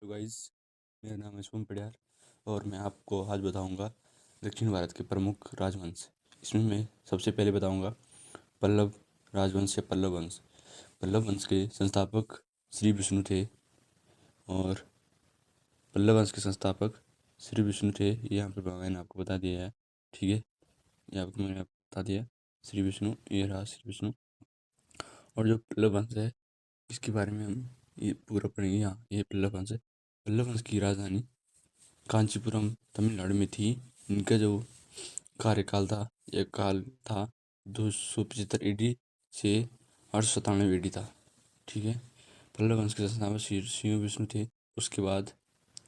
Hello guys, मेरा नाम है शुभम पडियार और मैं आपको आज बताऊंगा दक्षिण भारत के प्रमुख राजवंश। इसमें मैं सबसे पहले बताऊंगा पल्लव राजवंश या पल्लव वंश। पल्लव वंश के संस्थापक श्री विष्णु थे और पल्लव वंश के संस्थापक श्री विष्णु थे। ये यहाँ पर मैंने आपको बता दिया है, ठीक है। ये आपको मैंने बता दिया, श्री विष्णु, ये रहा श्री विष्णु। और जो पल्लव वंश है इसके बारे में हम ये पूरा पढ़ेंगे। यहाँ ये पल्लव वंश है। पल्लव वंश की राजधानी कांचीपुरम तमिलनाडु में थी। इनका जो कार्यकाल था, यह काल था 275 AD से 897 AD था, ठीक है। पल्लव वंश के संस्थापक श्री विष्णु थे। उसके बाद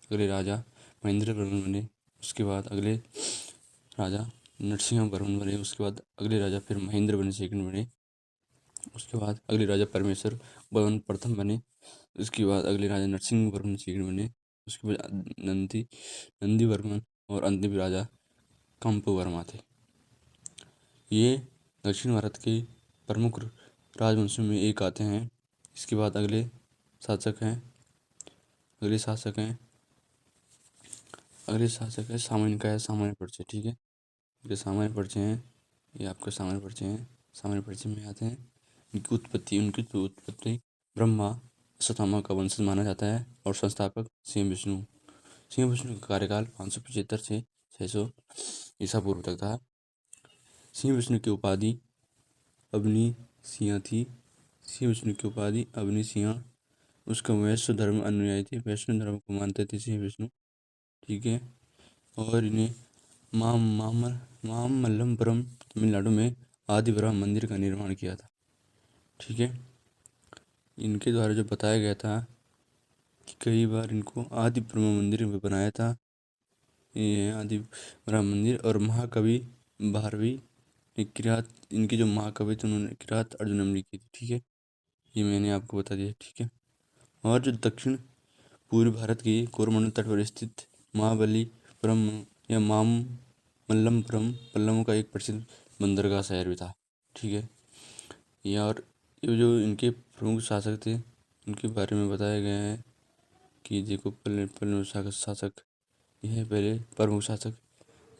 अगले राजा महेंद्र वर्मन बने। उसके बाद अगले राजा नरसिंह वर्मन बने। उसके बाद अगले राजा फिर महेंद्र वर्मन सेकंड बने। उसके बाद अगले राजा परमेश्वर वर्मन प्रथम बने। उसके बाद अगले राजा नरसिंह वर्मन सेकंड बने। उसके बाद नंदी वर्मन और अंतिम राजा कंपू वर्मा थे। ये दक्षिण भारत के प्रमुख राजवंशों में एक आते हैं। इसके बाद अगले शासक हैं सामान्य का है सामान्य परिचय, ठीक है। ये सामान्य परिचय हैं, ये आपके सामान्य परिचय हैं। सामान्य परिचय में आते हैं उनकी उत्पत्ति ब्रह्मा अश्वत्थामा का वंशज माना जाता है और संस्थापक सिंह विष्णु का कार्यकाल 575 से 600 ईसा पूर्व तक था। सिंह विष्णु की उपाधि अवनी सिंह थी। सिंह विष्णु की उपाधि अवनी सिंह। उसका वैष्णव धर्म अनुयायी थे, वैष्णव धर्म को मानते थे सिंह विष्णु, ठीक है। और इन्हें मामल्लपुरम तमिलनाडु में आदि ब्रह्म मंदिर का निर्माण किया था, ठीक है। इनके द्वारा जो बताया गया था कि कई बार इनको आदि ब्रह्म मंदिर में बनाया था। ये है आदि ब्रह्म मंदिर। और महाकवि भारवी ने किरात, इनके जो महाकवि थे उन्होंने किरात अर्जुनम लिखी थी, ठीक है। ये मैंने आपको बता दिया, ठीक है। और जो दक्षिण पूर्वी भारत की कोरमंडल तट पर स्थित महाबलीपुरम या मामल्लपुरम पल्लवों का एक प्रसिद्ध बंदरगाह शहर भी था, ठीक है। ये और ये जो इनके प्रमुख शासक थे उनके बारे में बताया गया है कि देखो पल्लव शासक, ये है पहले प्रमुख शासक,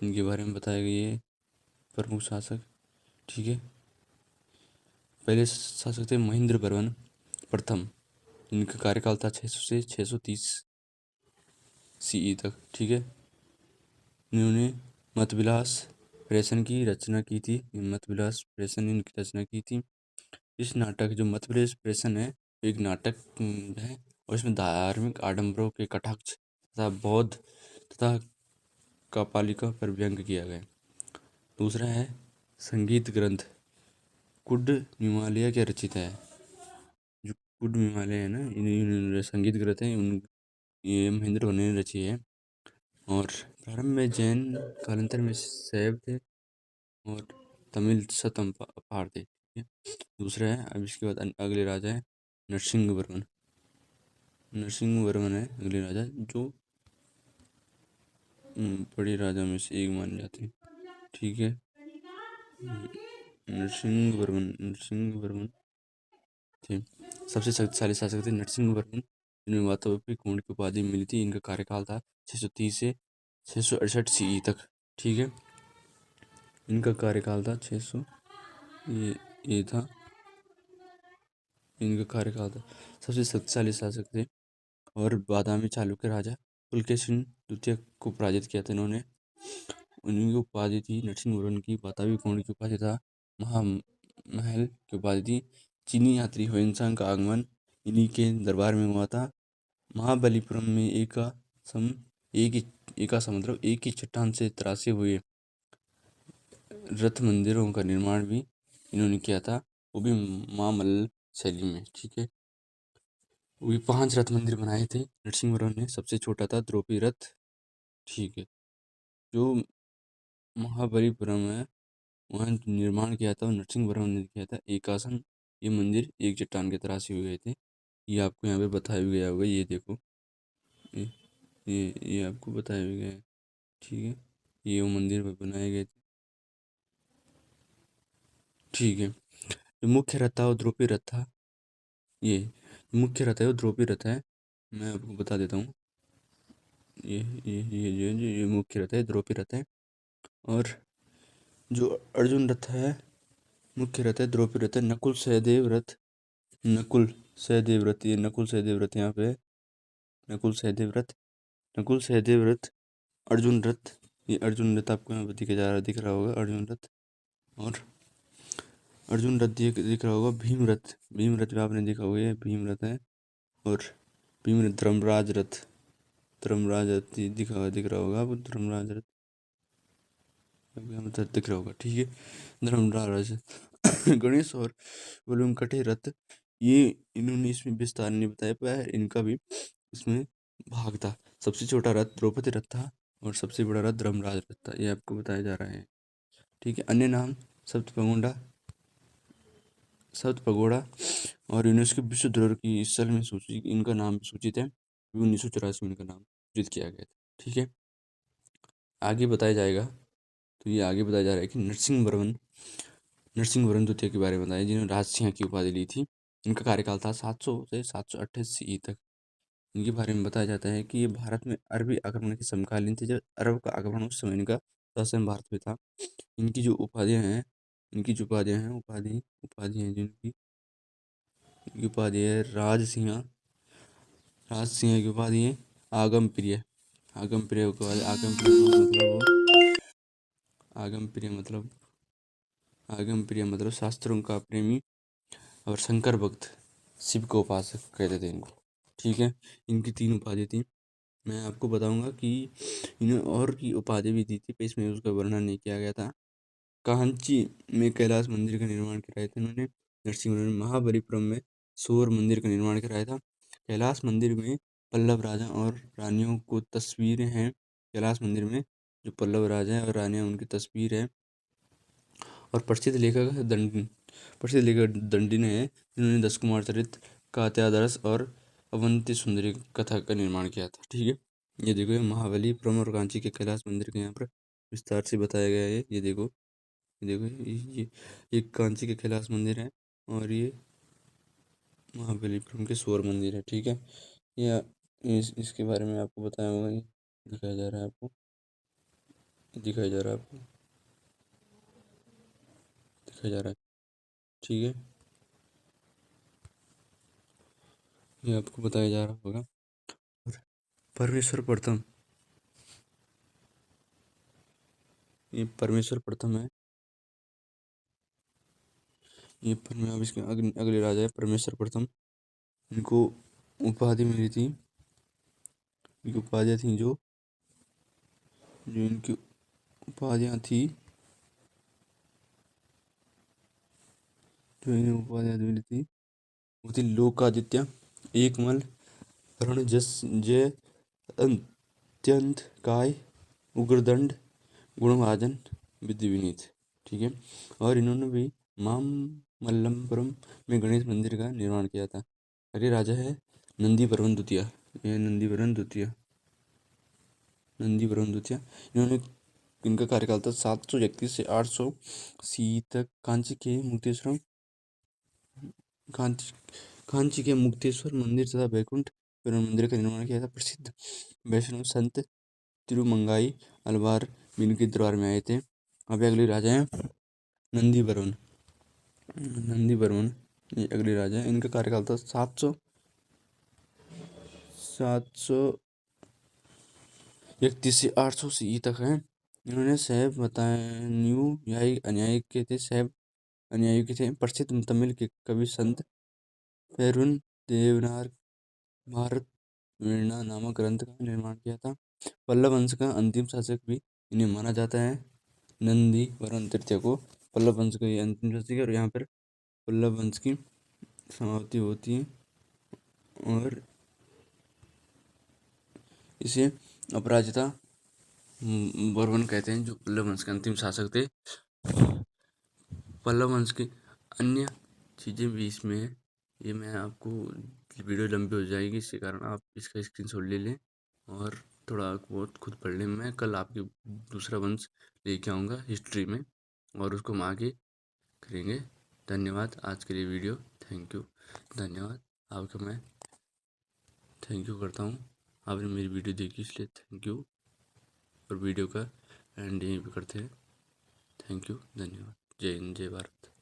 इनके बारे में बताया गया है प्रमुख शासक, ठीक है। पहले शासक थे महेंद्र वर्मन प्रथम। इनका कार्यकाल था 600 से 630 CE तक, ठीक है। इन्होंने मतविलास प्रेषण की रचना की थी। मतविलास प्रेषण इनकी रचना की थी। इस नाटक जो मतविलास प्रेषण है एक नाटक है और इसमें धार्मिक आडंबरों के कटाक्ष तथा बौद्ध तथा कापालिका पर व्यंग किया गया। दूसरा है संगीत ग्रंथ कुड हिमालय के रचित है। जो कुड हिमालय है ना, इन संगीत ग्रंथ है ये महेंद्र वर्मन ने रची है। और प्रारंभ में जैन, कालांतर में शैव थे और तमिल सतम पहाड़ थे, ठीक है। दूसरा है, अब इसके बाद अगले राजा है नरसिंह वर्मन। नरसिंह वर्मन है अगले राजा जो बड़े राजा में से एक माने जाते हैं, ठीक है। नरसिंह वर्मन थे सबसे शक्तिशाली शासक थे नरसिंह वर्मन, जिन्हें वातावरणिक कोण की उपाधि मिली थी। इनका कार्यकाल था 630 से 668 CE तक, ठीक है। इनका कार्यकाल था 600, ये था इनका कार्यकाल था। सबसे शक्तिशाली शासक थे और बादामी चालुक्य राजा पुलकेशिन द्वितीय को पराजित किया था इन्होंने। उन्हीं की उपाधि थी नरसिंह वर्मन की बातावी कोण की उपाधि था महामहल की उपाधि थी। चीनी यात्री ह्वेनसांग का आगमन इन्हीं के दरबार में हुआ था। महाबलीपुरम में एक ही चट्टान से तराशे हुए रथ मंदिरों का निर्माण भी इन्होंने किया था, वो भी महामल्ल शैली में, ठीक है। वो भी 5 रथ मंदिर बनाए थे नरसिंह वर्मन ने। सबसे छोटा था द्रौपदी रथ, ठीक है। जो महाबलीपुरम है वहाँ निर्माण किया था नरसिंह वर्मन ने किया था। एक आसन, ये मंदिर एक चट्टान के तराशे हुए गए थे। ये आपको यहाँ पे बताया भी गया होगा, ये देखो, ये ये आपको बताया भी गया है, ठीक है। ये वो मंदिर बनाए गए थे, ठीक है। जो मुख्य रथ था वो द्रौपदी रथ था। ये मुख्य रथ है वो द्रौपदी रथ है, मैं आपको बता देता हूँ। ये मुख्य रथ है, द्रौपदी रथ है। और जो अर्जुन रथ है, मुख्य रथ है द्रौपदी रथ है। नकुल सहदेव रथ, नकुल सहदेव रथ, ये नकुल सहदेव रथ यहाँ पे है। नकुल सहदेव रथ, नकुल सहदेव रथ, अर्जुन रथ, ये अर्जुन रथ आपको यहाँ पे दिख रहा होगा अर्जुन रथ। और अर्जुन रथ दिख रहा होगा भीम रथ, भीम रथ भी आपने देखा होगा, ये भीम रथ है। और भीम रथ, धर्मराज रथ, धर्मराज रथ ये दिख रहा होगा आपको, धर्मराज रथ आपको यहाँ पे दिख रहा होगा, ठीक है। धर्मराज गणेश और बलून कटे रथ, ये इन्होंने इसमें विस्तार नहीं बताया पाया है, इनका भी इसमें भाग था। सबसे छोटा रथ द्रौपदी रथ था और सबसे बड़ा रथ धर्मराज रथ था, ये आपको बताया जा रहा है, ठीक है। अन्य नाम सप्तपगोंडा, सप्तपगोड़ा और यूनेस्को विश्व धरोहर की स्थल में सूची, इनका नाम सूचित है। 1984 में इनका नाम सूचित किया गया था, ठीक है। आगे बताया जाएगा, तो ये आगे बताया जा रहा है कि नरसिंह वर्मन द्वितीय के बारे में बताया, जिन्होंने राजसिंह की उपाधि ली थी। इनका कार्यकाल था 700 से 728 ईस्वी तक। इनके बारे में बताया जाता है कि ये भारत में अरबी आक्रमण के समकालीन थे, जब अरब का आक्रमण उस समय इनका शासन भारत में था। इनकी जो उपाधियाँ हैं, इनकी जो उपाधियाँ हैं, उपाधि हैं जिनकी, इनकी उपाधि है राजसिंह, राजसिंह की उपाधि है आगम प्रिय, आगम प्रिय के बाद आगम प्रिय मतलब, आगम प्रिय मतलब, आगम प्रिय मतलब शास्त्रों का प्रेमी और शंकर भक्त, शिव को उपासक कहते थे इनको, ठीक है। इनकी 3 उपाधि थी। मैं आपको बताऊंगा कि इन्हें और की उपाधि भी दी थी, पर इसमें उसका वर्णन नहीं किया गया था। कांची में कैलाश मंदिर का निर्माण कराया था इन्होंने। नरसिंह ने महाबलीपुरम में सूर्य मंदिर का निर्माण कराया था। कैलाश मंदिर में पल्लव राजा और रानियों को तस्वीरें हैं। कैलाश मंदिर में जो पल्लव राजा हैं और रानियां, उनकी तस्वीर है। और प्रसिद्ध लेखक दंडी ने है, जिन्होंने 10 कुमार चरित, कात्यादर्श और अवंती सुंदरी कथा का निर्माण किया था, ठीक है। ये देखो, ये महाबलीपुरम और कांची के कैलाश मंदिर के यहाँ पर विस्तार से बताया गया है। ये देखो, ये कांची के कैलाश मंदिर है और ये महाबलीपुरम के स्वर्ण मंदिर है, ठीक है। ये इसके बारे में आपको बताया होगा, ये दिखाया जा रहा है आपको, दिखाया जा रहा है आपको, दिखाया जा रहा है, ठीक है। ये आपको बताया जा रहा होगा। और परमेश्वर प्रथम, ये परमेश्वर प्रथम है। ये अब इसके अगले राजा है परमेश्वर प्रथम। इनको उपाधि मिली थी, इनकी उपाधियाँ थी, जो जो इनकी उपाधियाँ थी, जो इन्हें उपाधियाँ मिली थी, वो थी लोकादित्य, एकमल, वरुण, जस, जय, अत्यंत, काय, उग्रदंड, गुणभाजन, विधि विनीत, ठीक है। और इन्होंने भी मामल्लपुरम में गणेश मंदिर का निर्माण किया था। अगले राजा है नंदीवर्मन द्वितीय, ये नंदीवर्मन द्वितीय। इन्होंने, इनका कार्यकाल था 731 से 800 सी तक। कांची कांची के मुक्तेश्वर मंदिर तथा वैकुंठ पेरुमाल मंदिर का निर्माण किया था। प्रसिद्ध वैष्णव संत तिरुमंगाई अलवार भी इनके दरबार में आए थे। अब अगले राजा हैं नंदीवर्मन, नंदीवर्मन ये अगले राजा हैं। इनका कार्यकाल था 731 से 800 सी तक है। इन्होंने शैव मतान्यू न्यायिक अन्यायी के थे, शैव अनुयायी के थे। प्रसिद्ध तमिल के कवि संत पेरुन देवनार भारत वीणा नामक ग्रंथ का निर्माण किया था। पल्लव वंश का अंतिम शासक भी इन्हें माना जाता है, नंदी वरुण तृतीय को पल्लव वंश का ये अंतिम शासक है। और यहाँ पर पल्लव वंश की समाप्ति होती है और इसे अपराजिता वर्मन कहते हैं, जो पल्लव वंश के अंतिम शासक थे। पल्लव वंश की अन्य चीज़ें भी इसमें हैं, ये मैं आपको, वीडियो लंबी हो जाएगी, इसके कारण आप इसका स्क्रीनशॉट ले लें और थोड़ा बहुत खुद पढ़ लें। मैं कल आपके दूसरा वंश लेके आऊँगा हिस्ट्री में और उसको हम आगे करेंगे। धन्यवाद आज के लिए वीडियो, थैंक यू, धन्यवाद आपका, मैं थैंक यू करता हूँ। आपने मेरी वीडियो देखी इसलिए थैंक यू। और वीडियो का एंड यहीं पे करते हैं। थैंक यू, धन्यवाद। जय हिंद, जय भारत।